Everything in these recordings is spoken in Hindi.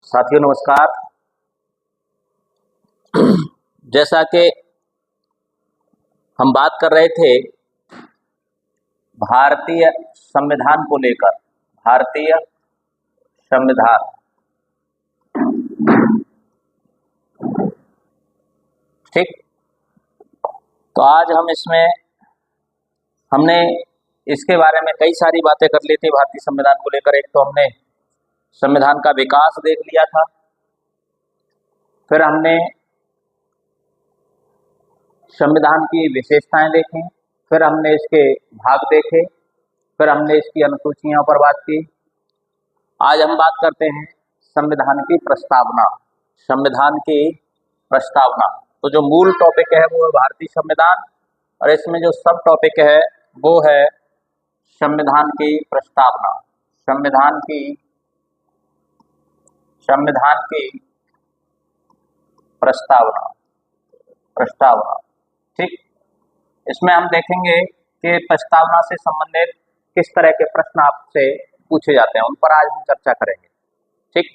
साथियों नमस्कार। जैसा कि हम बात कर रहे थे भारतीय संविधान को लेकर, भारतीय संविधान, ठीक। तो आज हमने इसके बारे में कई सारी बातें कर ली थी भारतीय संविधान को लेकर। एक तो हमने संविधान का विकास देख लिया था, फिर हमने संविधान की विशेषताएं देखी, फिर हमने इसके भाग देखे, फिर हमने इसकी अनुसूचियों पर बात की। आज हम बात करते हैं संविधान की प्रस्तावना। संविधान की प्रस्तावना, तो जो मूल टॉपिक है वो है भारतीय संविधान, और इसमें जो सब टॉपिक है वो है संविधान की प्रस्तावना। संविधान की प्रस्तावना, ठीक। इसमें हम देखेंगे कि प्रस्तावना से संबंधित किस तरह के प्रश्न आपसे पूछे जाते हैं, उन पर आज हम चर्चा करेंगे, ठीक।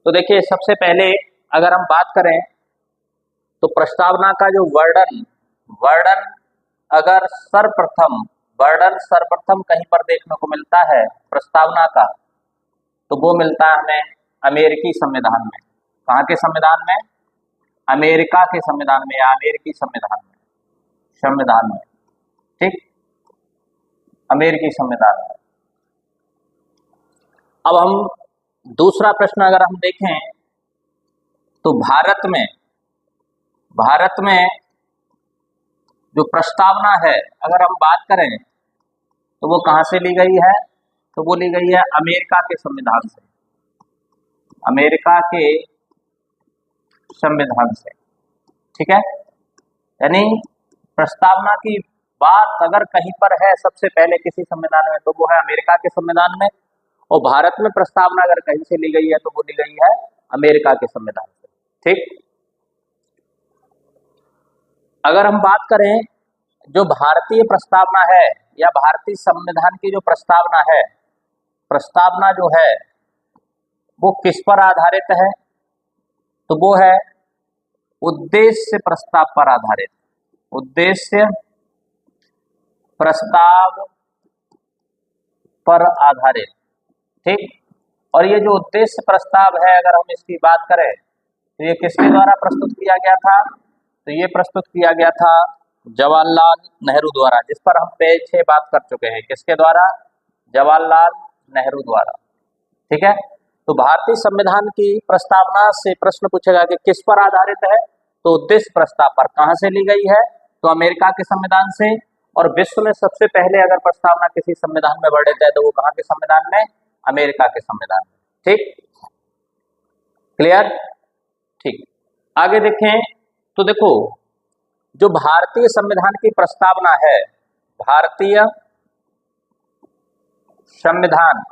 तो देखिए, सबसे पहले अगर हम बात करें तो प्रस्तावना का जो वर्णन अगर सर्वप्रथम कहीं पर देखने को मिलता है प्रस्तावना का, तो वो मिलता है हमें अमेरिकी संविधान में। कहाँ के संविधान में? अमेरिका के संविधान में या अमेरिकी संविधान में, ठीक, अमेरिकी संविधान में। अब हम दूसरा प्रश्न अगर हम देखें तो भारत में जो प्रस्तावना है अगर हम बात करें तो वो कहाँ से ली गई है? तो वो ली गई है अमेरिका के संविधान से, अमेरिका के संविधान से, ठीक है। यानी प्रस्तावना की बात अगर कहीं पर है सबसे पहले किसी संविधान में तो वो है अमेरिका के संविधान में, और भारत में प्रस्तावना अगर कहीं से ली गई है तो वो ली गई है अमेरिका के संविधान से, ठीक। अगर हम बात करें जो भारतीय प्रस्तावना है या भारतीय संविधान की जो प्रस्तावना जो है वो किस पर आधारित है? तो वो है उद्देश्य प्रस्ताव पर आधारित, उद्देश्य प्रस्ताव पर आधारित, ठीक। और ये जो उद्देश्य प्रस्ताव है अगर हम इसकी बात करें तो ये किसके द्वारा प्रस्तुत किया गया था? तो ये प्रस्तुत किया गया था जवाहरलाल नेहरू द्वारा, जिस पर हम पीछे बात कर चुके हैं। किसके द्वारा? जवाहरलाल नेहरू द्वारा, ठीक है। तो भारतीय संविधान की प्रस्तावना से प्रश्न पूछेगा कि किस पर आधारित है, तो उद्देश्य प्रस्ताव पर। कहां से ली गई है? तो अमेरिका के संविधान से। और विश्व में सबसे पहले अगर प्रस्तावना किसी संविधान में वर्णित है तो वो कहां के संविधान में? अमेरिका के संविधान में, ठीक, क्लियर, ठीक। आगे देखें तो देखो, जो भारतीय संविधान की प्रस्तावना है, भारतीय संविधान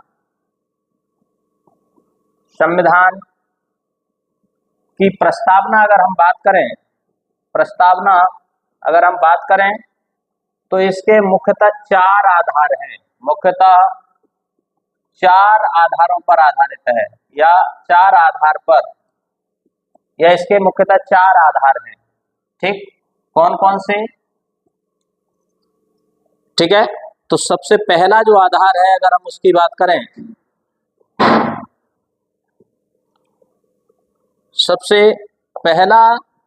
की प्रस्तावना अगर हम बात करें तो इसके मुख्यतः चार आधार हैं, मुख्यतः चार आधारों पर आधारित है, या चार आधार पर, या इसके मुख्यतः चार आधार हैं, ठीक। कौन कौन से? ठीक है। तो सबसे पहला जो आधार है अगर हम उसकी बात करें, सबसे पहला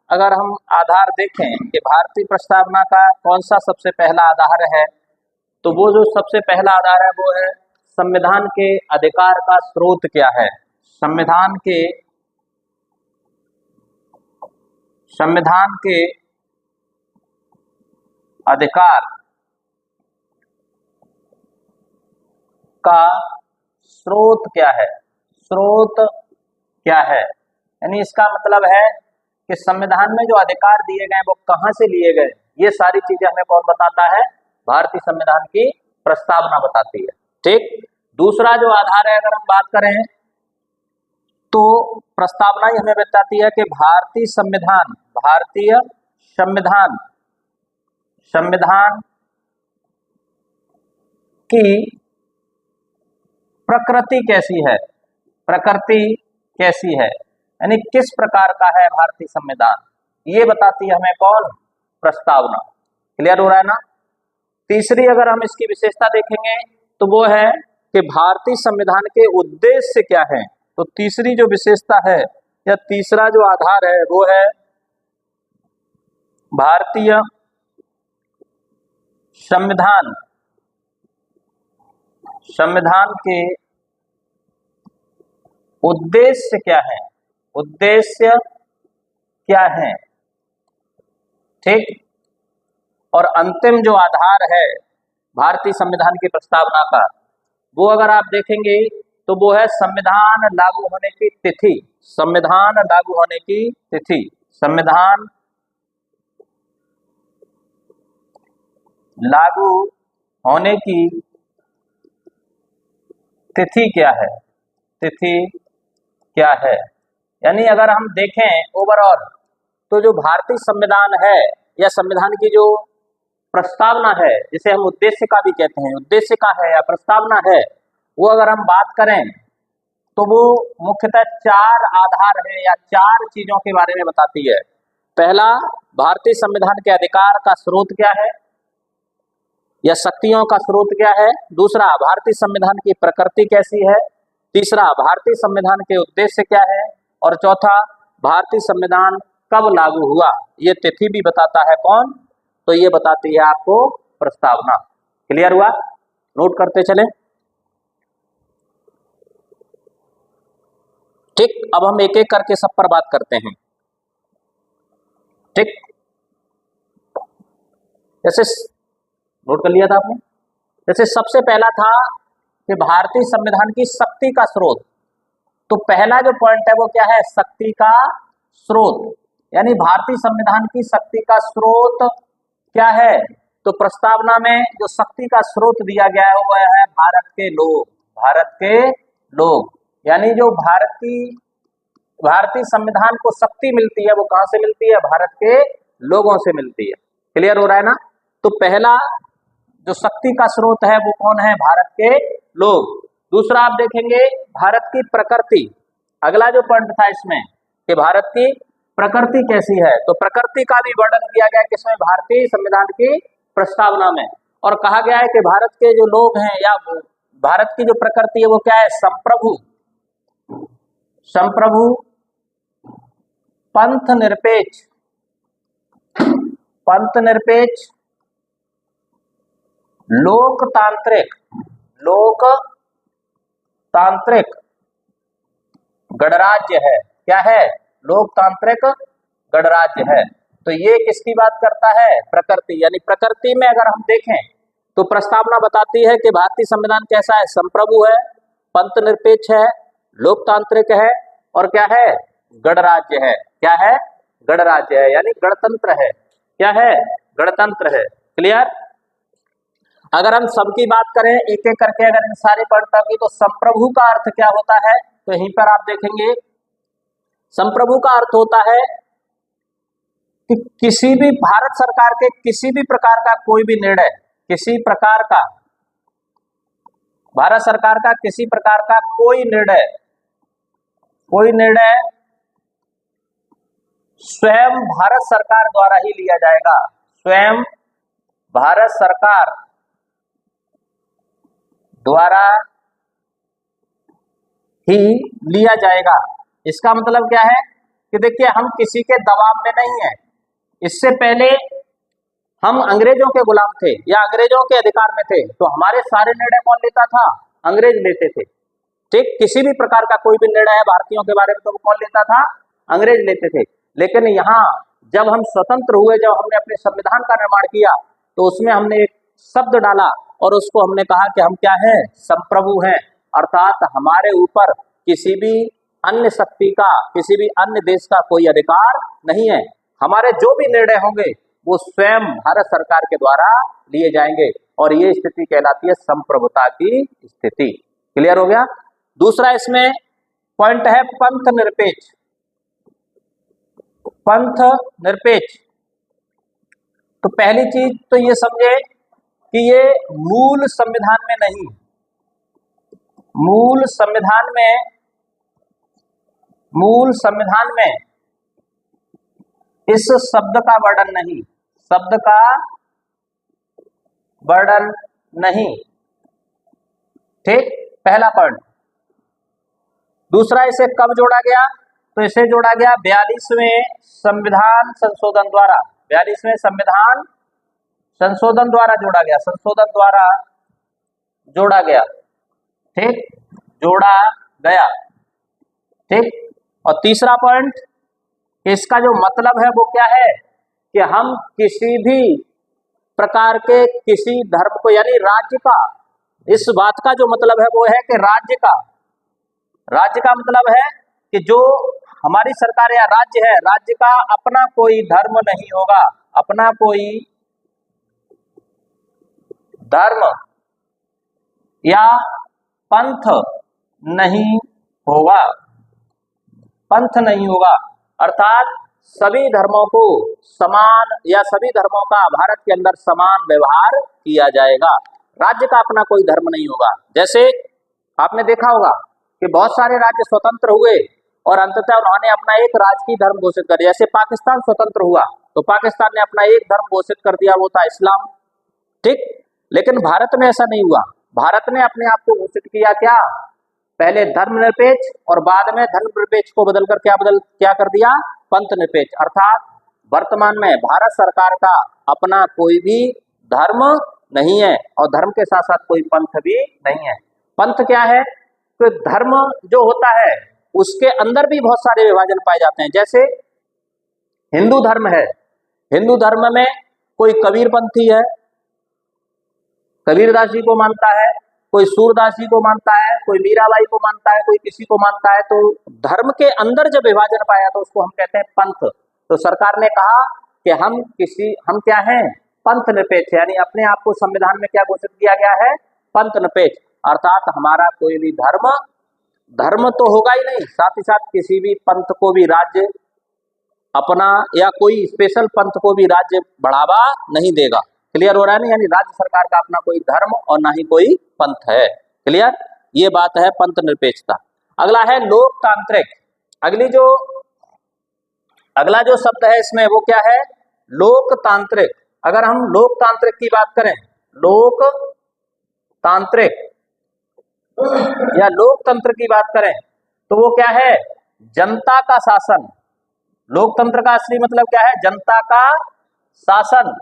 अगर हम आधार देखें कि भारतीय प्रस्तावना का कौन सा सबसे पहला आधार है, तो वो जो सबसे पहला आधार है वो है संविधान के अधिकार का स्रोत क्या है। संविधान के अधिकार का स्रोत क्या है, यानी इसका मतलब है कि संविधान में जो अधिकार दिए गए वो कहां से लिए गए, ये सारी चीजें हमें कौन बताता है? भारतीय संविधान की प्रस्तावना बताती है, ठीक। दूसरा जो आधार है अगर हम बात करें तो प्रस्तावना ही हमें बताती है कि भारतीय संविधान की प्रकृति कैसी है, प्रकृति कैसी है, यानी किस प्रकार का है भारतीय संविधान, ये बताती है हमें कौन, प्रस्तावना। क्लियर हो रहा है ना। तीसरी अगर हम इसकी विशेषता देखेंगे तो वो है कि भारतीय संविधान के उद्देश्य क्या है। तो तीसरी जो विशेषता है या तीसरा जो आधार है वो है भारतीय संविधान, संविधान के उद्देश्य क्या है, उद्देश्य क्या है। ठीक। और अंतिम जो आधार है भारतीय संविधान की प्रस्तावना का, वो अगर आप देखेंगे तो वो है संविधान लागू होने की तिथि। संविधान लागू होने की तिथि, संविधान लागू होने की तिथि क्या है, तिथि क्या है। यानी अगर हम देखें ओवरऑल तो जो भारतीय संविधान है या संविधान की जो प्रस्तावना है, जिसे हम उद्देश्य का भी कहते हैं, उद्देश्य का है या प्रस्तावना है, वो अगर हम बात करें तो वो मुख्यतः चार आधार है या चार चीजों के बारे में बताती है। पहला, भारतीय संविधान के अधिकार का स्रोत क्या है या शक्तियों का स्रोत क्या है। दूसरा, भारतीय संविधान की प्रकृति कैसी है। तीसरा, भारतीय संविधान के उद्देश्य क्या है। और चौथा, भारतीय संविधान कब लागू हुआ, ये तिथि भी बताता है कौन, तो ये बताती है आपको प्रस्तावना। क्लियर हुआ, नोट करते चले। ठीक, अब हम एक एक करके सब पर बात करते हैं। ठीक, जैसे नोट कर लिया था आपने। जैसे सबसे पहला था कि भारतीय संविधान की शक्ति का स्रोत। तो पहला जो पॉइंट है वो क्या है, शक्ति का स्रोत। यानी भारतीय संविधान की शक्ति का स्रोत क्या है, तो प्रस्तावना में जो शक्ति का स्रोत दिया गया है वो है भारत के लोग, भारत के लोग। यानी जो भारतीय संविधान को शक्ति मिलती है वो कहां से मिलती है, भारत के लोगों से मिलती है। क्लियर हो रहा है ना। तो पहला जो शक्ति का स्रोत है वो कौन है, भारत के लोग। दूसरा आप देखेंगे भारत की प्रकृति। अगला जो पॉइंट था इसमें कि भारत की प्रकृति कैसी है, तो प्रकृति का भी वर्णन किया गया किसमें, भारतीय संविधान की प्रस्तावना में। और कहा गया है कि भारत के जो लोग हैं या भारत की जो प्रकृति है वो क्या है, संप्रभु, संप्रभु, पंथ निरपेक्ष, पंथ निरपेक्ष, लोकतांत्रिक, लोकतांत्रिक गणराज्य है। क्या है, लोकतांत्रिक गणराज्य है। तो ये किसकी बात करता है, प्रकृति। यानी प्रकृति में अगर हम देखें तो प्रस्तावना बताती है कि भारतीय संविधान कैसा है, संप्रभु है, पंथ निरपेक्ष है, लोकतांत्रिक है और क्या है, गणराज्य है। क्या है, गणराज्य है, यानी गणतंत्र है। क्या है, गणतंत्र है। क्लियर। अगर हम सबकी बात करें एक एक करके, अगर इन सारे पॉइंटों की, तो संप्रभु का अर्थ क्या होता है, तो यहीं पर आप देखेंगे संप्रभु का अर्थ होता है कि किसी भी भारत सरकार के किसी भी प्रकार का कोई भी निर्णय, किसी प्रकार का भारत सरकार का किसी प्रकार का कोई निर्णय स्वयं भारत सरकार द्वारा ही लिया जाएगा, स्वयं भारत सरकार द्वारा ही लिया जाएगा। इसका मतलब क्या है कि देखिए हम किसी के दबाव में नहीं है। इससे पहले हम अंग्रेजों के गुलाम थे या अंग्रेजों के अधिकार में थे, तो हमारे सारे निर्णय कौन लेता था, अंग्रेज लेते थे। ठीक, किसी भी प्रकार का कोई भी निर्णय है भारतीयों के बारे में तो कौन लेता था, अंग्रेज लेते थे। लेकिन यहाँ जब हम स्वतंत्र हुए, जब हमने अपने संविधान का निर्माण किया, तो उसमें हमने एक शब्द डाला और उसको हमने कहा कि हम क्या हैं, संप्रभु हैं। अर्थात हमारे ऊपर किसी भी अन्य शक्ति का, किसी भी अन्य देश का कोई अधिकार नहीं है। हमारे जो भी निर्णय होंगे वो स्वयं भारत सरकार के द्वारा लिए जाएंगे और ये स्थिति कहलाती है संप्रभुता की स्थिति। क्लियर हो गया। दूसरा इसमें पॉइंट है पंथ निरपेक्ष, पंथ निरपेक्ष। तो पहली चीज तो ये समझे कि ये मूल संविधान में नहीं, मूल संविधान में मूल संविधान में इस शब्द का वर्णन नहीं, शब्द का वर्णन नहीं। ठीक, पहला पॉइंट। दूसरा, इसे कब जोड़ा गया? तो इसे जोड़ा गया 42वें संविधान संशोधन द्वारा। 42वें संविधान संशोधन द्वारा जोड़ा गया, संशोधन द्वारा जोड़ा गया। ठीक, जोड़ा गया। ठीक, और तीसरा पॉइंट, इसका जो मतलब है वो क्या है कि हम किसी भी प्रकार के किसी धर्म को, यानी राज्य का, इस बात का जो मतलब है वो है कि राज्य का मतलब है कि जो हमारी सरकार या राज्य है, राज्य का अपना कोई धर्म नहीं होगा, अपना कोई धर्म या पंथ नहीं होगा, पंथ नहीं होगा। अर्थात सभी धर्मों को समान, या सभी धर्मों का भारत के अंदर समान व्यवहार किया जाएगा। राज्य का अपना कोई धर्म नहीं होगा। जैसे आपने देखा होगा कि बहुत सारे राज्य स्वतंत्र हुए और अंततः उन्होंने अपना एक राजकीय धर्म घोषित कर दिया। जैसे पाकिस्तान स्वतंत्र हुआ तो पाकिस्तान ने अपना एक धर्म घोषित कर दिया, वो था इस्लाम। ठीक, लेकिन भारत में ऐसा नहीं हुआ। भारत ने अपने आप को घोषित किया क्या? पहले धर्मनिरपेक्ष और बाद में धर्मनिरपेक्ष को बदलकर क्या कर दिया? पंथ निरपेक्ष। अर्थात वर्तमान में भारत सरकार का अपना कोई भी धर्म नहीं है और धर्म के साथ साथ कोई पंथ भी नहीं है। पंथ क्या है? तो धर्म जो होता है उसके अंदर भी बहुत सारे विभाजन पाए जाते हैं। जैसे हिंदू धर्म है, हिंदू धर्म में कोई कबीरपंथी है, कबीरदास जी को मानता है, कोई सूरदास जी को मानता है, कोई मीराबाई को मानता है, कोई किसी को मानता है। तो धर्म के अंदर जब विभाजन पाया तो उसको हम कहते हैं पंथ। तो सरकार ने कहा कि हम क्या हैं? पंथ निरपेक्ष, यानी अपने आप को संविधान में क्या घोषित किया गया है? पंथ निरपेक्ष। अर्थात हमारा कोई भी धर्म तो होगा ही नहीं, साथ ही साथ किसी भी पंथ को भी राज्य अपना, या कोई स्पेशल पंथ को भी राज्य बढ़ावा नहीं देगा। क्लियर हो रहा है ना? यानी राज्य सरकार का अपना कोई धर्म और ना ही कोई पंथ है। क्लियर? ये बात है पंथ निरपेक्षता। अगला है लोकतांत्रिक। अगला जो शब्द है इसमें वो क्या है? लोकतांत्रिक। अगर हम लोकतांत्रिक की बात करें, लोकतांत्रिक या लोकतंत्र की बात करें तो वो क्या है? जनता का शासन। लोकतंत्र का असली मतलब क्या है? जनता का शासन।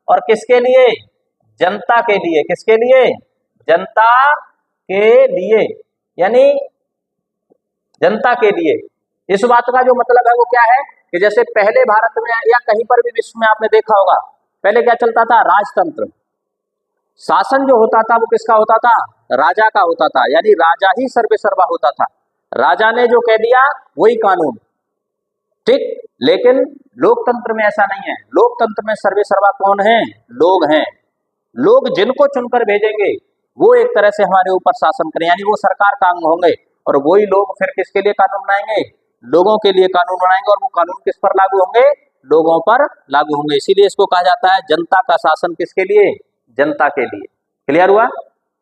और किसके लिए? जनता के लिए। किसके लिए? जनता के लिए, यानी जनता के लिए। इस बात का जो मतलब है वो क्या है कि जैसे पहले भारत में या कहीं पर भी विश्व में आपने देखा होगा, पहले क्या चलता था? राजतंत्र। शासन जो होता था वो किसका होता था? राजा का होता था, यानी राजा ही सर्वे सर्वा होता था। राजा ने जो कह दिया वही कानून। ठीक, लेकिन लोकतंत्र में ऐसा नहीं है। लोकतंत्र में सर्वे सर्वा कौन है? लोग हैं। लोग जिनको चुनकर भेजेंगे वो एक तरह से हमारे ऊपर शासन करें, यानी वो सरकार का अंग होंगे। और वही लोग फिर किसके लिए कानून बनाएंगे? लोगों के लिए कानून बनाएंगे। और वो कानून किस पर लागू होंगे? लोगों पर लागू होंगे। इसीलिए इसको कहा जाता है जनता का शासन। किसके लिए? जनता के लिए। क्लियर हुआ?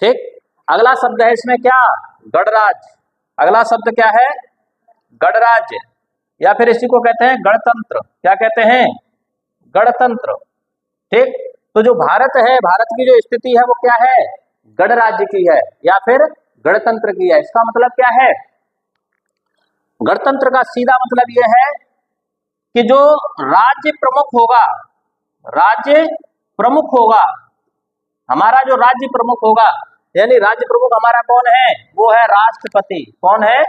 ठीक, अगला शब्द है इसमें क्या? गणराज्य। अगला शब्द क्या है? गणराज्य, या फिर इसी को कहते हैं गणतंत्र। क्या कहते हैं? गणतंत्र। ठीक, तो जो भारत है, भारत की जो स्थिति है वो क्या है? गणराज्य की है या फिर गणतंत्र की है। इसका मतलब क्या है? गणतंत्र का सीधा मतलब यह है कि जो राज्य प्रमुख होगा, राज्य प्रमुख होगा, हमारा जो राज्य प्रमुख होगा, यानी राज्य प्रमुख हमारा कौन है? वो है राष्ट्रपति। कौन है?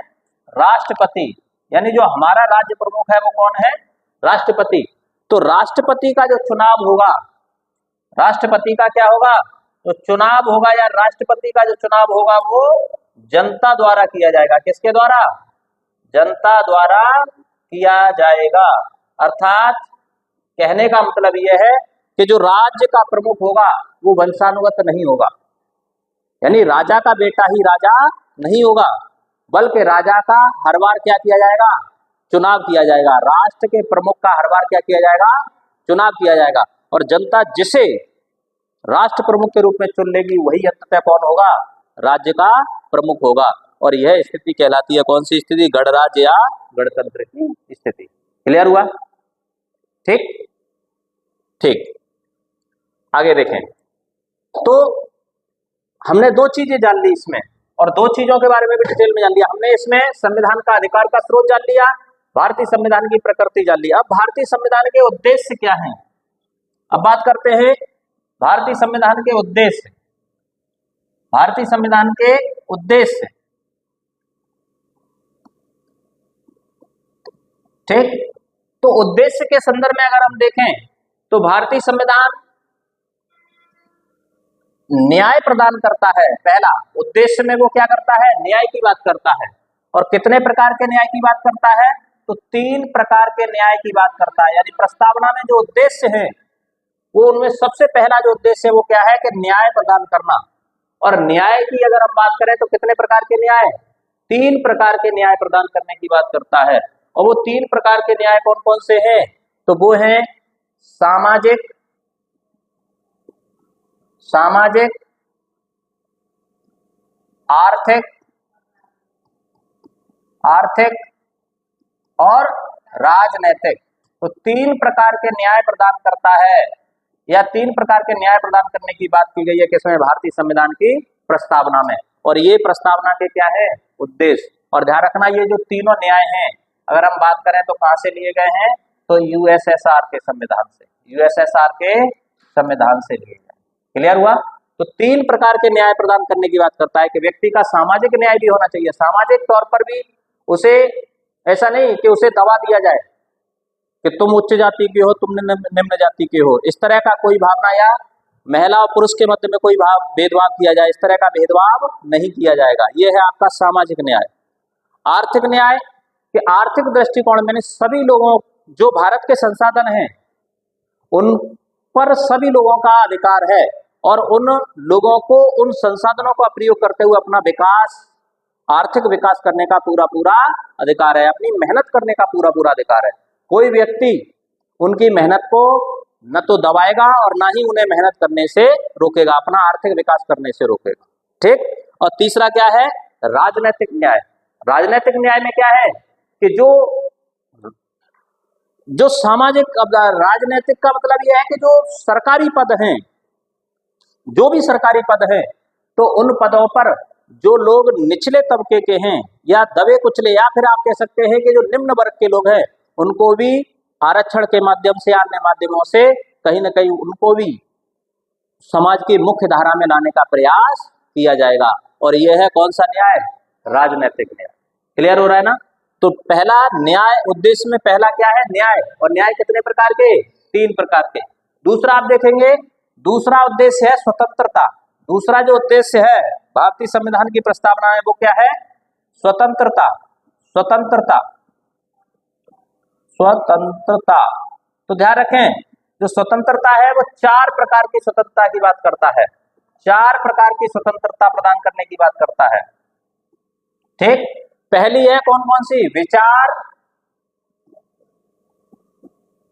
राष्ट्रपति। यानी जो हमारा राज्य प्रमुख है वो कौन है? राष्ट्रपति। तो राष्ट्रपति का जो चुनाव होगा, राष्ट्रपति का क्या होगा? तो चुनाव होगा, या राष्ट्रपति का जो चुनाव होगा वो जनता द्वारा किया जाएगा। किसके द्वारा? जनता द्वारा किया जाएगा। अर्थात कहने का मतलब यह है कि जो राज्य का प्रमुख होगा वो वंशानुगत नहीं होगा, यानी राजा का बेटा ही राजा नहीं होगा, बल्कि राजा का हर बार क्या किया जाएगा? चुनाव किया जाएगा। राष्ट्र के प्रमुख का हर बार क्या किया जाएगा? चुनाव किया जाएगा। और जनता जिसे राष्ट्र प्रमुख के रूप में चुन लेगी वही अंततः कौन होगा? राज्य का प्रमुख होगा। और यह स्थिति कहलाती है कौन सी स्थिति? गणराज्य या गणतंत्र की स्थिति। क्लियर हुआ? ठीक ठीक, आगे देखें। तो हमने दो चीजें जान ली इसमें, और दो चीजों के बारे में भी डिटेल में जान लिया हमने। इसमें संविधान का अधिकार का स्रोत जान लिया, भारतीय संविधान की प्रकृति जान ली। अब भारतीय संविधान के उद्देश्य क्या हैं? अब बात करते हैं भारतीय संविधान के उद्देश्य। भारतीय संविधान के उद्देश्य, ठीक। तो उद्देश्य के संदर्भ में अगर हम देखें तो भारतीय संविधान न्याय प्रदान करता है। पहला उद्देश्य में वो क्या करता है? न्याय की बात करता है। और कितने प्रकार के न्याय की बात करता है? तो 3 प्रकार के न्याय की बात करता है। यानी प्रस्तावना में जो उद्देश्य है वो उनमें सबसे पहला जो उद्देश्य है वो क्या है? कि न्याय प्रदान करना। और न्याय की अगर हम बात करें तो कितने प्रकार के न्याय? 3 प्रकार के न्याय प्रदान करने की बात करता है। और वो 3 प्रकार के न्याय कौन कौन से हैं? तो वो हैं सामाजिक, आर्थिक और राजनैतिक। तो 3 प्रकार के न्याय प्रदान करता है, या 3 प्रकार के न्याय प्रदान करने की बात की गई है किसमें? भारतीय संविधान की प्रस्तावना में। और ये प्रस्तावना के क्या है? उद्देश्य। और ध्यान रखना ये जो तीनों न्याय हैं अगर हम बात करें तो कहां से लिए गए हैं? तो यूएसएसआर के संविधान से, यूएसएसआर के संविधान से लिए गए। क्लियर हुआ? तो 3 प्रकार के न्याय प्रदान करने की बात करता है कि व्यक्ति का सामाजिक न्याय भी होना चाहिए। सामाजिक तौर पर भी उसे ऐसा नहीं कि उसे दबा दिया जाए कि तुम उच्च जाति के हो, तुम निम्न जाति के हो, इस तरह का कोई भावना, या महिला और पुरुष के मध्य में कोई भेदभाव किया जाए, इस तरह का भेदभाव नहीं किया जाएगा। यह है आपका सामाजिक न्याय। आर्थिक न्याय कि आर्थिक दृष्टिकोण में सभी लोगों, जो भारत के संसाधन हैं उन पर सभी लोगों का अधिकार है, और उन लोगों को उन संसाधनों का प्रयोग करते हुए अपना विकास, आर्थिक विकास करने का पूरा पूरा अधिकार है, अपनी मेहनत करने का पूरा पूरा अधिकार है। कोई व्यक्ति उनकी मेहनत को न तो दबाएगा और ना ही उन्हें मेहनत करने से रोकेगा, अपना आर्थिक विकास करने से रोकेगा। ठीक। और तीसरा क्या है? राजनीतिक न्याय। राजनीतिक न्याय में क्या है कि जो सामाजिक, राजनीतिक का मतलब यह है कि जो सरकारी पद हैं, जो भी सरकारी पद हैं, तो उन पदों पर जो लोग निचले तबके के हैं या दबे कुचले, या फिर आप कह सकते हैं कि जो निम्न वर्ग के लोग हैं, उनको भी आरक्षण के माध्यम से, अन्य माध्यमों से कहीं ना कहीं उनको भी समाज की मुख्य धारा में लाने का प्रयास किया जाएगा। और यह है कौन सा न्याय? राजनीतिक न्याय। क्लियर हो रहा है ना? तो पहला न्याय, उद्देश्य में पहला क्या है? न्याय। और न्याय कितने प्रकार के? 3 प्रकार के। दूसरा आप देखेंगे, दूसरा उद्देश्य है स्वतंत्रता। दूसरा जो उद्देश्य है भारतीय संविधान की प्रस्तावना है वो क्या है? स्वतंत्रता। स्वतंत्रता, स्वतंत्रता। तो ध्यान रखें, जो स्वतंत्रता है वो 4 प्रकार की स्वतंत्रता की बात करता है। 4 प्रकार की स्वतंत्रता प्रदान करने की बात करता है। ठीक। पहली है कौन कौन सी? विचार।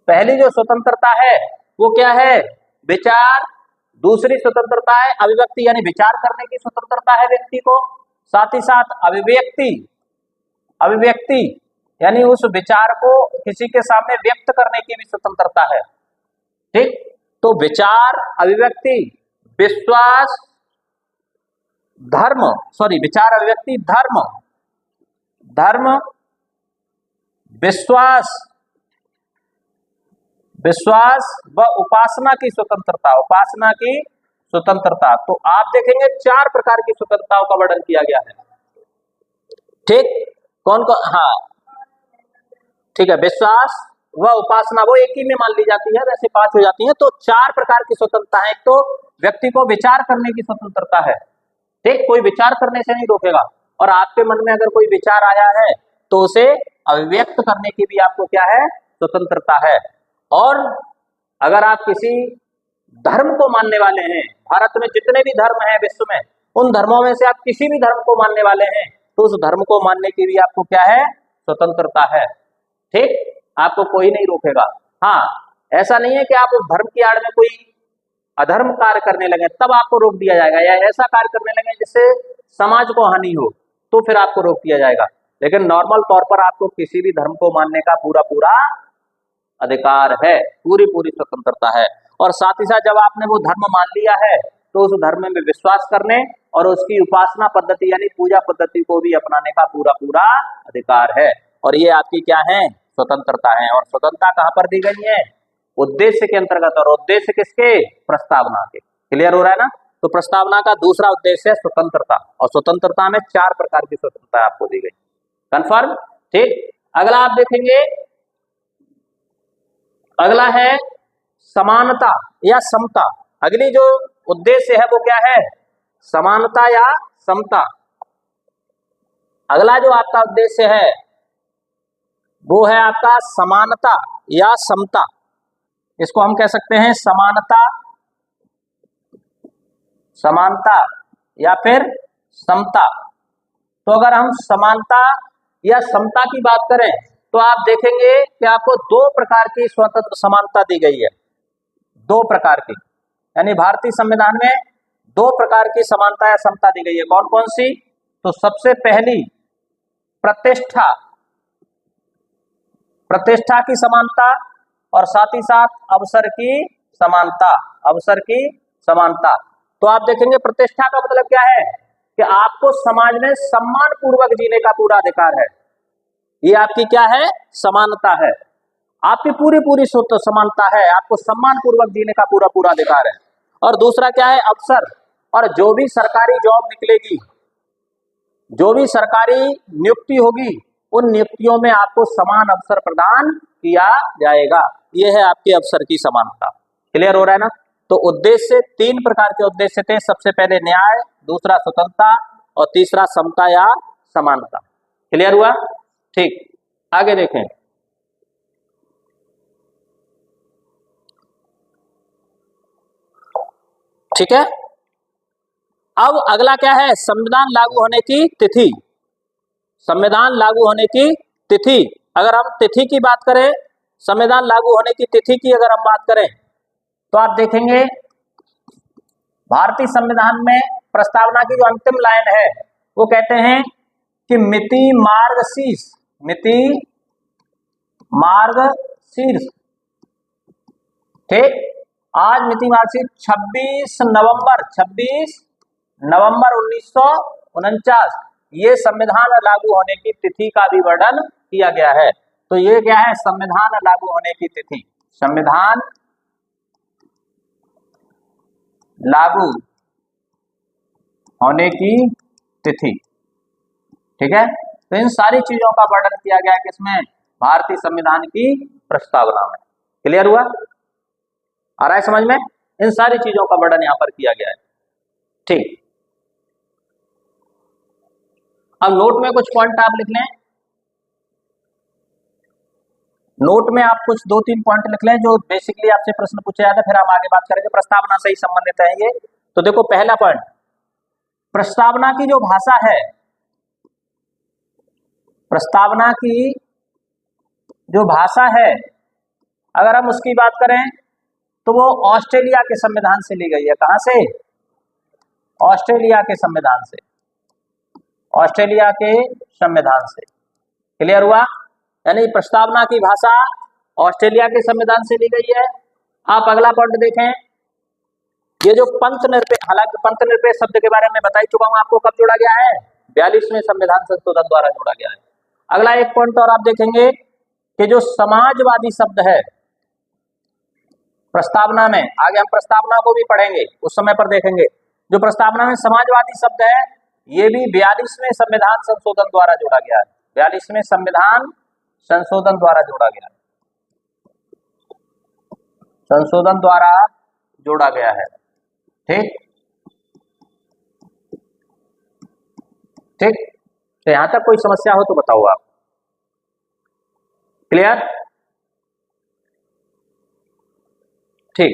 पहली जो स्वतंत्रता है वो क्या है? विचार। दूसरी स्वतंत्रता है अभिव्यक्ति, यानी विचार करने की स्वतंत्रता है व्यक्ति को। साथ ही साथ अभिव्यक्ति, अभिव्यक्ति यानी उस विचार को किसी के सामने व्यक्त करने की भी स्वतंत्रता है। ठीक। तो विचार, अभिव्यक्ति, विश्वास, धर्म, विचार, अभिव्यक्ति, धर्म, विश्वास व उपासना की स्वतंत्रता, उपासना की स्वतंत्रता। तो आप देखेंगे 4 प्रकार की स्वतंत्रताओं का वर्णन किया गया है। ठीक। कौन कौन? हाँ ठीक है, विश्वास व उपासना वो एक ही में मान ली जाती है, वैसे 5 हो जाती है। तो 4 प्रकार की स्वतंत्रता है। एक तो व्यक्ति को विचार करने की स्वतंत्रता है। ठीक। कोई विचार करने से नहीं रोकेगा, और आपके मन में अगर कोई विचार आया है तो उसे अभिव्यक्त करने की भी आपको क्या है? स्वतंत्रता है। और अगर आप किसी धर्म को मानने वाले हैं, भारत में जितने भी धर्म हैं विश्व में, उन धर्मों में से आप किसी भी धर्म को मानने वाले हैं तो उस धर्म को मानने की भी आपको क्या है? स्वतंत्रता है। ठीक। आपको कोई नहीं रोकेगा। हाँ, ऐसा नहीं है कि आप उस धर्म की आड़ में कोई अधर्म कार्य करने लगे तब आपको रोक दिया जाएगा, या ऐसा कार्य करने लगे जिससे समाज को हानि हो, तो फिर आपको रोक दिया जाएगा, लेकिन नॉर्मल तौर पर आपको किसी भी धर्म को मानने का पूरा पूरा अधिकार है, पूरी पूरी स्वतंत्रता है। और साथ ही साथ जब आपने वो धर्म मान लिया है तो उस धर्म में विश्वास करने और उसकी उपासना पद्धति यानी पूजा पद्धति को भी अपनाने का पूरा पूरा अधिकार है। और ये आपकी क्या है, स्वतंत्रता है। और स्वतंत्रता कहां पर दी गई है, उद्देश्य के अंतर्गत। और उद्देश्य किसके, प्रस्तावना के। क्लियर हो रहा है ना। तो प्रस्तावना का दूसरा उद्देश्य है स्वतंत्रता, और स्वतंत्रता में 4 प्रकार की स्वतंत्रता आपको दी गई। कंफर्म, ठीक। अगला आप देखेंगे, अगला है समानता या समता। अगली जो उद्देश्य है वो क्या है, समानता या समता। अगला जो आपका उद्देश्य है वो है आपका समानता या समता। इसको हम कह सकते हैं समानता, समानता या फिर समता। तो अगर हम समानता या समता की बात करें तो आप देखेंगे कि आपको 2 प्रकार की स्वतंत्र समानता दी गई है, 2 प्रकार की। यानी भारतीय संविधान में 2 प्रकार की समानता या समता दी गई है। कौन कौन सी, तो सबसे पहली प्रतिष्ठा, प्रतिष्ठा की समानता, और साथ ही साथ अवसर की समानता, अवसर की समानता। तो आप देखेंगे प्रतिष्ठा का मतलब क्या है कि आपको समाज में सम्मान पूर्वक जीने का पूरा अधिकार है। ये आपकी क्या है, समानता है। आपकी पूरी पूरी समानता है, आपको सम्मान पूर्वक जीने का पूरा पूरा अधिकार है। और दूसरा क्या है, अवसर। और जो भी सरकारी जॉब निकलेगी, जो भी सरकारी नियुक्ति होगी, उन नियुक्तियों में आपको समान अवसर प्रदान किया जाएगा। यह है आपके अवसर की समानता। क्लियर हो रहा है ना। तो उद्देश्य 3 प्रकार के उद्देश्य थे, सबसे पहले न्याय, दूसरा स्वतंत्रता और तीसरा समता या समानता। क्लियर हुआ, ठीक। आगे देखें, ठीक है। अब अगला क्या है, संविधान लागू होने की तिथि। संविधान लागू होने की तिथि, अगर हम तिथि की बात करें, संविधान लागू होने की तिथि की अगर हम बात करें तो आप देखेंगे भारतीय संविधान में प्रस्तावना की जो अंतिम लाइन है वो कहते हैं कि मिति मार्गशीर्ष, मिति मार्गशीर्ष, ठीक। आज मिति मार्गशीर्ष 26 नवंबर 1949, ये संविधान लागू होने की तिथि का भी वर्णन किया गया है। तो ये क्या है, संविधान लागू होने की तिथि, संविधान लागू होने की तिथि, ठीक है। तो इन सारी चीजों का वर्णन किया गया है किसमें, भारतीय संविधान की प्रस्तावना में। क्लियर हुआ, आ रहा है समझ में। इन सारी चीजों का वर्णन यहां पर किया गया है, ठीक। अब नोट में कुछ पॉइंट आप लिख लें, नोट में आप कुछ 2-3 पॉइंट लिख लें जो बेसिकली आपसे प्रश्न पूछा जाता है, फिर हम आगे बात करेंगे। प्रस्तावना से ही संबंधित है ये। तो देखो पहला पॉइंट, प्रस्तावना की जो भाषा है, प्रस्तावना की जो भाषा है अगर हम उसकी बात करें तो वो ऑस्ट्रेलिया के संविधान से ली गई है। कहां से, ऑस्ट्रेलिया के संविधान से, ऑस्ट्रेलिया के संविधान से। क्लियर हुआ, यानी प्रस्तावना की भाषा ऑस्ट्रेलिया के संविधान से ली गई है। आप अगला पॉइंट देखें, ये जो पंथ निरपेक्ष, हालांकि पंथ निरपेक्ष शब्द के बारे में बता ही चुका हूं आपको, कब जोड़ा गया है, 42वें संविधान संशोधन द्वारा जोड़ा गया है। अगला एक पॉइंट और आप देखेंगे कि जो समाजवादी शब्द है प्रस्तावना में, आगे हम प्रस्तावना को भी पढ़ेंगे उस समय पर देखेंगे, जो प्रस्तावना में समाजवादी शब्द है ये भी 42वें संविधान संशोधन द्वारा जोड़ा गया है, 42वें संविधान संशोधन द्वारा जोड़ा गया है, संशोधन द्वारा जोड़ा गया है, ठीक ठीक। तो यहां तक कोई समस्या हो तो बताओ आप। क्लियर, ठीक।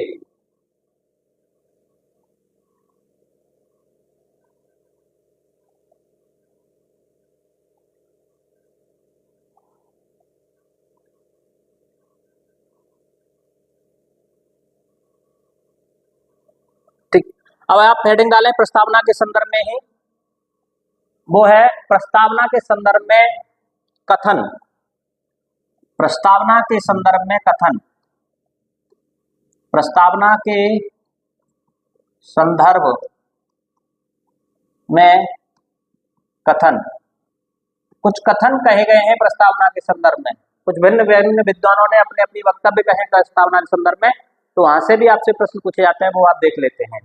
ठीक, अब आप हेडिंग डालें प्रस्तावना के संदर्भ में ही, वो है प्रस्तावना के संदर्भ में कथन। प्रस्तावना के संदर्भ में कथन, प्रस्तावना के संदर्भ में कथन। कुछ कथन कहे गए हैं प्रस्तावना के संदर्भ में, कुछ भिन्न भिन्न विद्वानों ने अपने अपनी वक्तव्य कहे प्रस्तावना के संदर्भ में, तो वहां से भी आपसे प्रश्न पूछे जाते हैं, वो आप देख लेते हैं।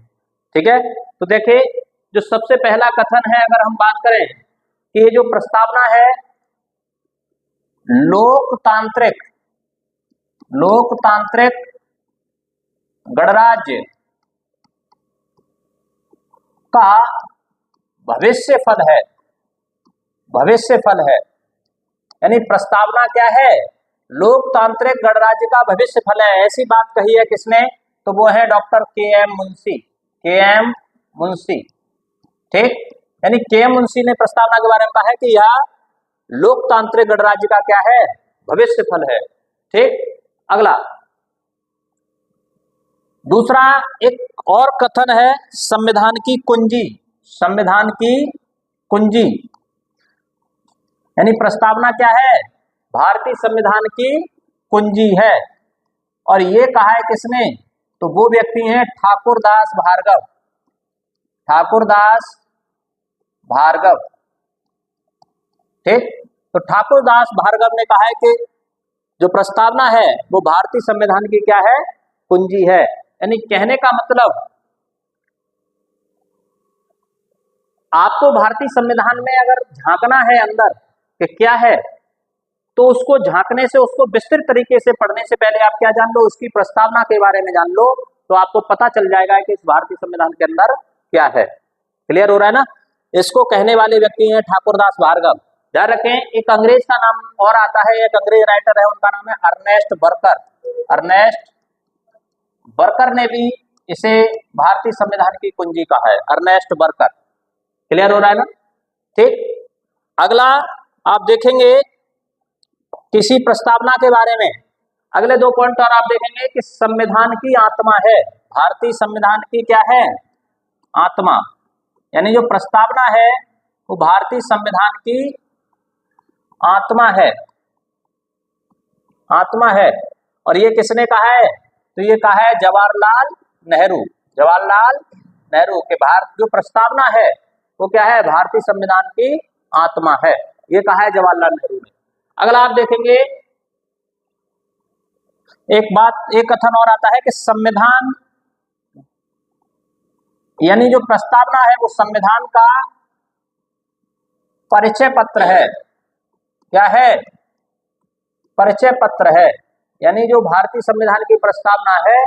ठीक है, तो देखिए जो सबसे पहला कथन है, अगर हम बात करें कि ये जो प्रस्तावना है लोकतांत्रिक गणराज्य का भविष्य फल है। भविष्य फल है यानी प्रस्तावना क्या है, लोकतांत्रिक गणराज्य का भविष्य फल है। ऐसी बात कही है किसने, तो वो है doctor KM. Munshi. KM. Munshi, ठीक, यानी के.एम. मुंशी ने प्रस्तावना के बारे में कहा है कि यह लोकतांत्रिक गणराज्य का क्या है, भविष्य फल है। ठीक, अगला दूसरा एक और कथन है संविधान की कुंजी। संविधान की कुंजी यानी प्रस्तावना क्या है, भारतीय संविधान की कुंजी है। और ये कहा है किसने, तो वो व्यक्ति हैं ठाकुरदास भार्गव। ठाकुरदास भार्गव, ठीक, तो ठाकुरदास भार्गव ने कहा है कि जो प्रस्तावना है वो भारतीय संविधान की क्या है, कुंजी है। यानी कहने का मतलब आपको भारतीय संविधान में अगर झांकना है अंदर कि क्या है, तो उसको झांकने से, उसको विस्तृत तरीके से पढ़ने से पहले आप क्या जान लो, उसकी प्रस्तावना के बारे में जान लो, तो आपको पता चल जाएगा कि इस भारतीय संविधान के अंदर क्या है। क्लियर हो रहा है ना। इसको कहने वाले व्यक्ति हैं ठाकुरदास भार्गव। ध्यान रखें, एक अंग्रेज का नाम और आता है, एक अंग्रेज राइटर है, उनका नाम है अर्नेस्ट बर्कर। अर्नेस्ट बर्कर ने भी इसे भारतीय संविधान की कुंजी कहा है, अर्नेस्ट बर्कर। क्लियर हो रहा है ना। ठीक, अगला आप देखेंगे किसी प्रस्तावना के बारे में, अगले दो पॉइंट और आप देखेंगे कि संविधान की आत्मा है। भारतीय संविधान की क्या है, आत्मा। यानी जो प्रस्तावना है वो भारतीय संविधान की आत्मा है, आत्मा है। और ये किसने कहा है, तो ये कहा है जवाहरलाल नेहरू। जवाहरलाल नेहरू के भारत जो प्रस्तावना है वो क्या है, भारतीय संविधान की आत्मा है, ये कहा है जवाहरलाल नेहरू ने। अगला आप देखेंगे एक कथन और आता है कि संविधान यानी जो प्रस्तावना है वो संविधान का परिचय पत्र है। क्या है, परिचय पत्र है। यानी जो भारतीय संविधान की प्रस्तावना है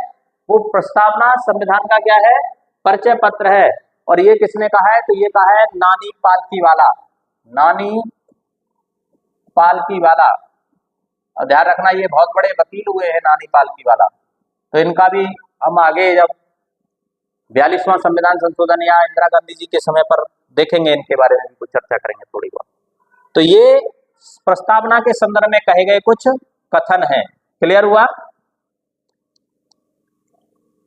वो प्रस्तावना संविधान का क्या है, परिचय पत्र है। और ये किसने कहा है, तो ये कहा है नानी पालकीवाला। नानी पालकीवाला, और ध्यान रखना ये बहुत बड़े वकील हुए हैं नानी पालकीवाला, तो इनका भी हम आगे जब 42वां संविधान संशोधन या इंदिरा गांधी जी के समय पर देखेंगे, इनके बारे में भी कुछ चर्चा करेंगे थोड़ी बहुत। तो ये प्रस्तावना के संदर्भ में कहे गए कुछ कथन हैं। क्लियर हुआ।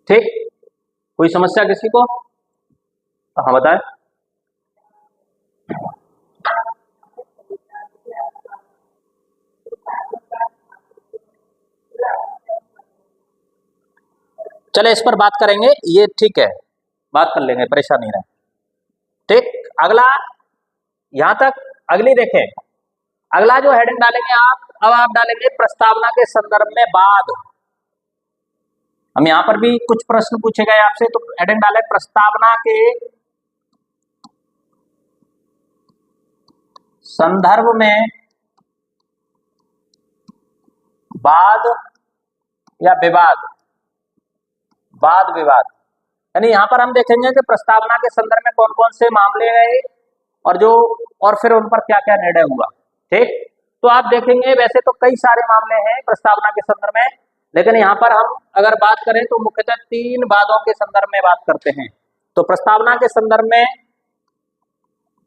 ठीक, कोई समस्या किसी को? हाँ बताएं। चले इस पर बात करेंगे, ये ठीक है, बात कर लेंगे, परेशान नहीं रहे। ठीक, अगला यहां तक अगली देखें, अगला जो हेडिंग डालेंगे आप, अब आप डालेंगे प्रस्तावना के संदर्भ में बाद। हम यहां पर भी कुछ प्रश्न पूछे गए आपसे, तो हेडिंग डाले प्रस्तावना के संदर्भ में वाद या विवाद। वाद विवाद यानी यहां पर हम देखेंगे कि प्रस्तावना के संदर्भ में कौन कौन से मामले गए और फिर उन पर क्या क्या निर्णय हुआ। ठीक, तो आप देखेंगे वैसे तो कई सारे मामले हैं प्रस्तावना के संदर्भ में, लेकिन यहाँ पर हम अगर बात करें तो मुख्यतः 3 वादों के संदर्भ में बात करते हैं। तो प्रस्तावना के संदर्भ में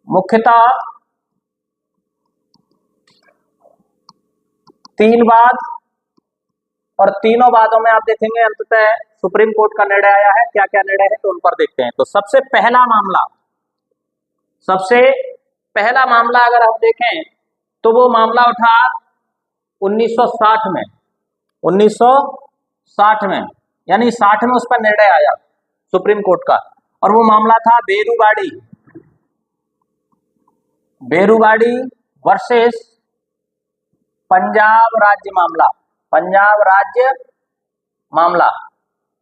मुख्यतः 3 वाद, और तीनों वादों में आप देखेंगे अंततः सुप्रीम कोर्ट का निर्णय आया है। क्या क्या निर्णय है तो उन पर देखते हैं। तो सबसे पहला मामला अगर हम देखें तो वो मामला उठा 1960 में, 1960 में, यानी 60 में उस पर निर्णय आया सुप्रीम कोर्ट का, और वो मामला था बेरूगाड़ी, बेरूगाड़ी वर्सेस पंजाब राज्य मामला, पंजाब राज्य मामला।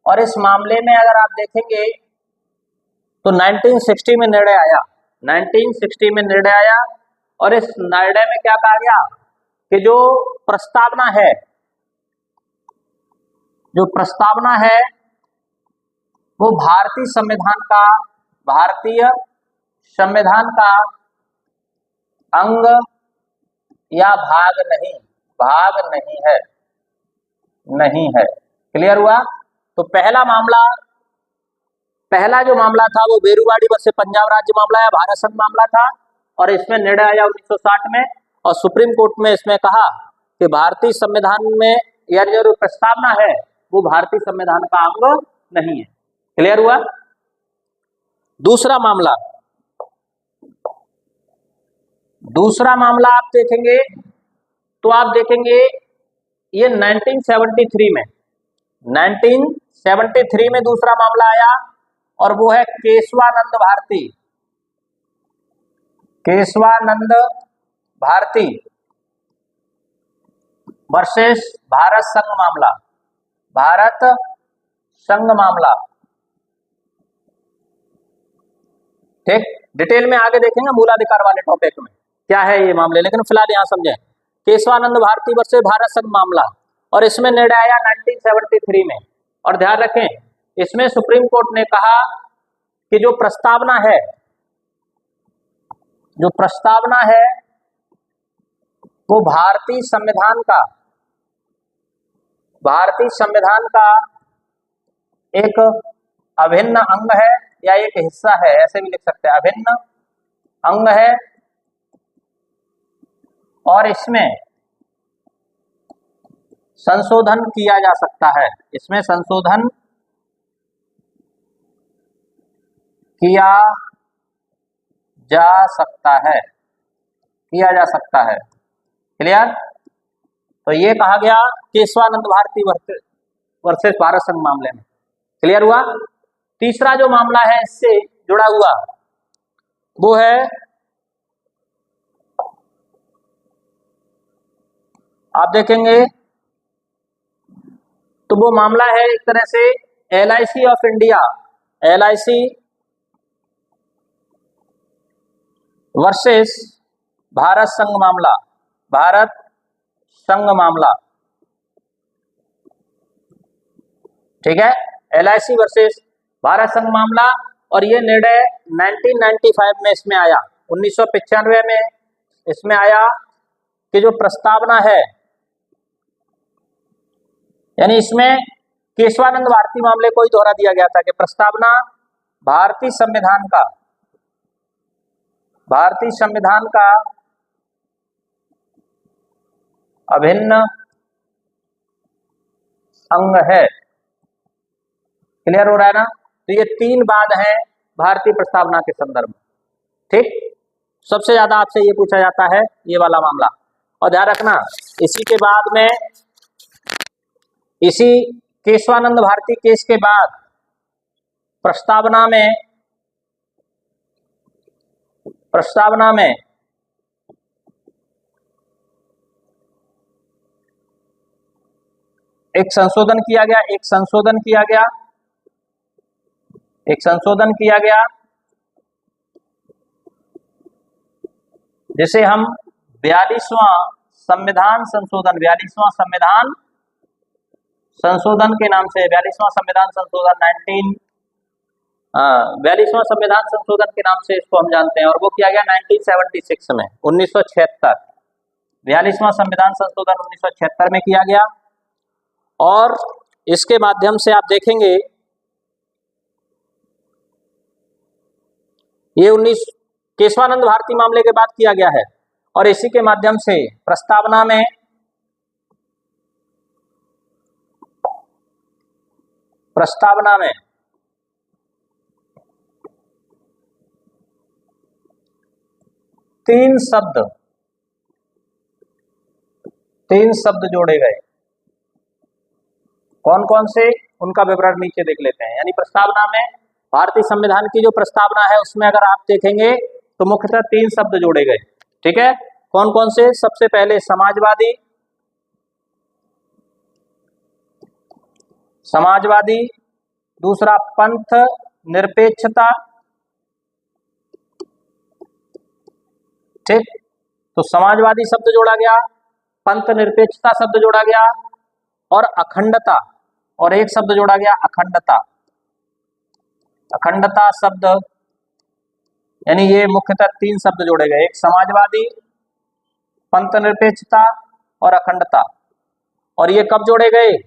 और इस मामले में अगर आप देखेंगे तो 1960 में निर्णय आया, 1960 में निर्णय आया, और इस निर्णय में क्या कहा गया कि जो प्रस्तावना है, जो प्रस्तावना है वो भारतीय संविधान का, भारतीय संविधान का अंग या भाग नहीं, भाग नहीं है, नहीं है। क्लियर हुआ? तो पहला मामला, पहला जो मामला था वो बेरूगाड़ी वर्सेस पंजाब राज्य मामला या भारत संघ मामला था, और इसमें निर्णय आया 1960 में, और सुप्रीम कोर्ट में इसमें कहा कि भारतीय संविधान में यह जो प्रस्तावना है वो भारतीय संविधान का अंग नहीं है। क्लियर हुआ? दूसरा मामला, दूसरा मामला आप देखेंगे तो आप देखेंगे ये 1973 में, 1973 में दूसरा मामला आया, और वो है केशवानंद भारती, केशवानंद भारती वर्सेस भारत संघ मामला, भारत संघ मामला। ठीक, डिटेल में आगे देखेंगे मूलाधिकार वाले टॉपिक में क्या है ये मामले, लेकिन फिलहाल यहां समझें केशवानंद भारती वर्सेस भारत संघ मामला, और इसमें निर्णय आया 1973 में। और ध्यान रखें इसमें सुप्रीम कोर्ट ने कहा कि जो प्रस्तावना है, जो प्रस्तावना है वो भारतीय संविधान का, भारतीय संविधान का एक अभिन्न अंग है या एक हिस्सा है, ऐसे भी लिख सकते हैं, अभिन्न अंग है, और इसमें संशोधन किया जा सकता है, इसमें संशोधन किया जा सकता है, किया जा सकता है। क्लियर? तो ये कहा गया केशवानंद भारती वर्सेस भारत संघ मामले में। क्लियर हुआ? तीसरा जो मामला है इससे जुड़ा हुआ वो है, आप देखेंगे तो वो मामला है एक तरह से LIC of India, LIC versus Bharat संघ मामला, भारत संघ मामला। ठीक है, LIC वर्सेस भारत संघ मामला, और ये निर्णय 1995 में इसमें आया, 1995 में इसमें आया कि जो प्रस्तावना है, यानी इसमें केशवानंद भारती मामले को ही दोहरा दिया गया था कि प्रस्तावना भारतीय संविधान का, भारतीय संविधान का अभिन्न अंग है। क्लियर हो रहा है ना? तो ये तीन बात है भारतीय प्रस्तावना के संदर्भ में। ठीक, सबसे ज्यादा आपसे ये पूछा जाता है ये वाला मामला, और ध्यान रखना इसी के बाद में, इसी केशवानंद भारती केस के बाद प्रस्तावना में, प्रस्तावना में एक संशोधन किया गया, एक संशोधन किया गया, एक संशोधन किया गया, जिसे हम 42वां संविधान संशोधन, 42वां संविधान संशोधन के नाम से, 42वां संविधान संशोधन 42वां संविधान संशोधन के नाम से इसको हम जानते हैं, और वो किया गया 1976 में, 1976, 42वां संविधान संशोधन 1976 में किया गया। और इसके माध्यम से आप देखेंगे ये 19 केशवानंद भारती मामले के बाद किया गया है, और इसी के माध्यम से प्रस्तावना में, प्रस्तावना में तीन शब्द जोड़े गए। कौन कौन से, उनका विवरण नीचे देख लेते हैं। यानी प्रस्तावना में, भारतीय संविधान की जो प्रस्तावना है उसमें अगर आप देखेंगे तो मुख्यतः तीन शब्द जोड़े गए। ठीक है, कौन कौन से? सबसे पहले समाजवादी, दूसरा पंथ निरपेक्षता। ठीक, तो समाजवादी शब्द जोड़ा गया, पंथ निरपेक्षता शब्द जोड़ा गया और अखंडता, और एक शब्द जोड़ा गया अखंडता। अखंडता शब्द, यानी ये मुख्यतः तीन शब्द जोड़े गए, एक समाजवादी, पंथ निरपेक्षता और अखंडता। और ये कब जोड़े गए?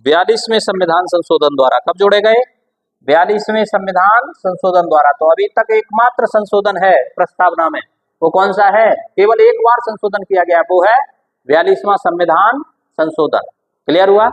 42वें संविधान संशोधन द्वारा। कब जोड़े गए? 42वें संविधान संशोधन द्वारा। तो अभी तक एकमात्र संशोधन है प्रस्तावना में, वो कौन सा है? केवल एक बार संशोधन किया गया, वो है 42वां संविधान संशोधन। क्लियर हुआ?